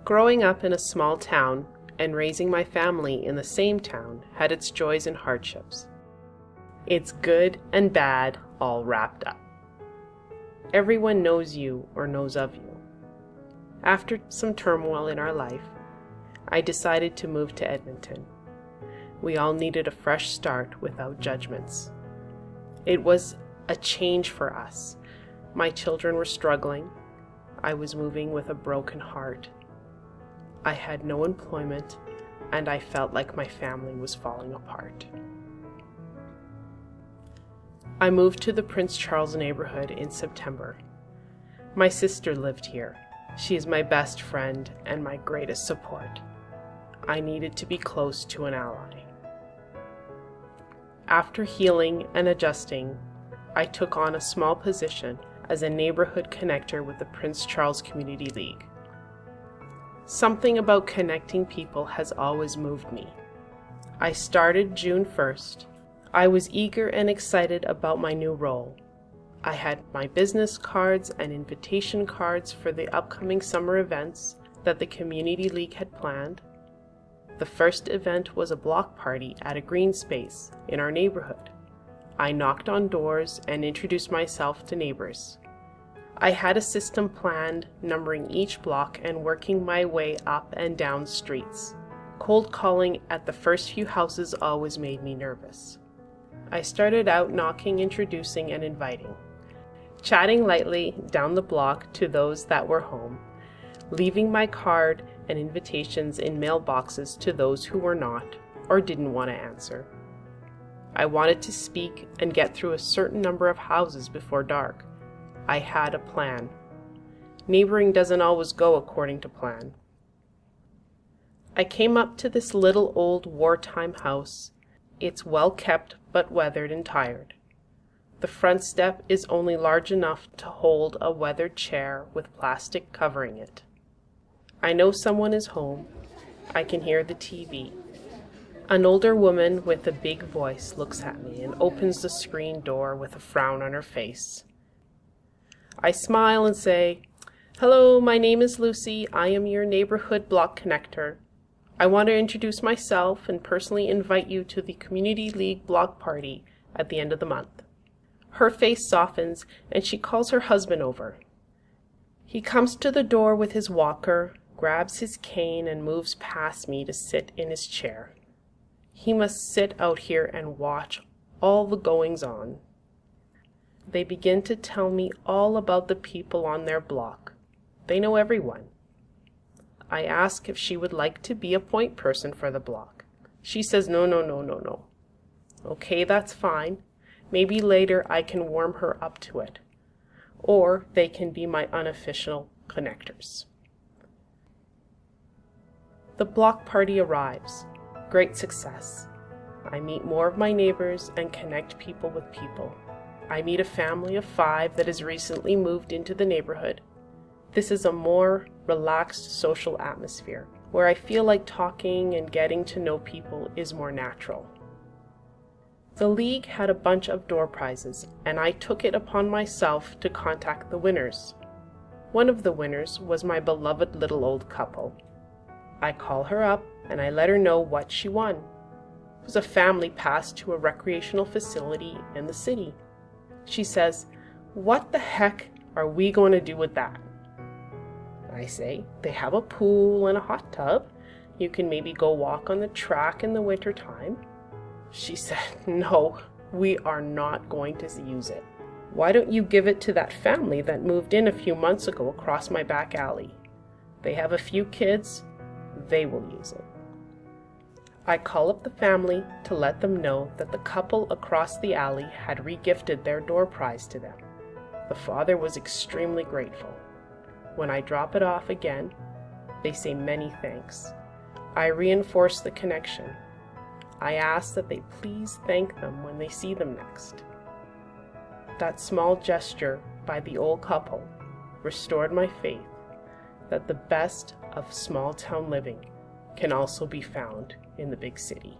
Growing up in a small town and raising my family in the same town had its joys and hardships. It's good and bad all wrapped up. Everyone knows you or knows of you. After some turmoil in our life, I decided to move to Edmonton. We all needed a fresh start without judgments. It was a change for us. My children were struggling. I was moving with a broken heart. I had no employment, and I felt like my family was falling apart. I moved to the Prince Charles neighborhood in September. My sister lived here. She is my best friend and my greatest support. I needed to be close to an ally. After healing and adjusting, I took on a small position as a neighborhood connector with the Prince Charles Community League. Something about connecting people has always moved me. I started June 1st. I was eager and excited about my new role. I had my business cards and invitation cards for the upcoming summer events that the Community League had planned. The first event was a block party at a green space in our neighborhood. I knocked on doors and introduced myself to neighbors. I had a system planned, numbering each block and working my way up and down streets. Cold calling at the first few houses always made me nervous. I started out knocking, introducing, and inviting, chatting lightly down the block to those that were home, leaving my card and invitations in mailboxes to those who were not or didn't want to answer. I wanted to speak and get through a certain number of houses before dark. I had a plan. Neighboring doesn't always go according to plan. I came up to this little old wartime house. It's well kept but weathered and tired. The front step is only large enough to hold a weathered chair with plastic covering it. I know someone is home. I can hear the TV. An older woman with a big voice looks at me and opens the screen door with a frown on her face. I smile and say, "Hello, my name is Lucie. I am your neighborhood block connector. I want to introduce myself and personally invite you to the Community League block party at the end of the month." Her face softens and she calls her husband over. He comes to the door with his walker, grabs his cane, and moves past me to sit in his chair. He must sit out here and watch all the goings-on. They begin to tell me all about the people on their block. They know everyone. I ask if she would like to be a point person for the block. She says no. Okay, that's fine. Maybe later I can warm her up to it. Or they can be my unofficial connectors. The block party arrives. Great success. I meet more of my neighbors and connect people with people. I meet a family of 5 that has recently moved into the neighborhood. This is a more relaxed social atmosphere where I feel like talking and getting to know people is more natural. The league had a bunch of door prizes, and I took it upon myself to contact the winners. One of the winners was my beloved little old couple. I call her up and I let her know what she won. It was a family pass to a recreational facility in the city. She says, "What the heck are we going to do with that?" I say, "They have a pool and a hot tub. You can maybe go walk on the track in the winter time." She said, "No, we are not going to use it. Why don't you give it to that family that moved in a few months ago across my back alley? They have a few kids. They will use it." I call up the family to let them know that the couple across the alley had regifted their door prize to them. The father was extremely grateful. When I drop it off again, they say many thanks. I reinforce the connection. I ask that they please thank them when they see them next. That small gesture by the old couple restored my faith that the best of small town living can also be found in the big city.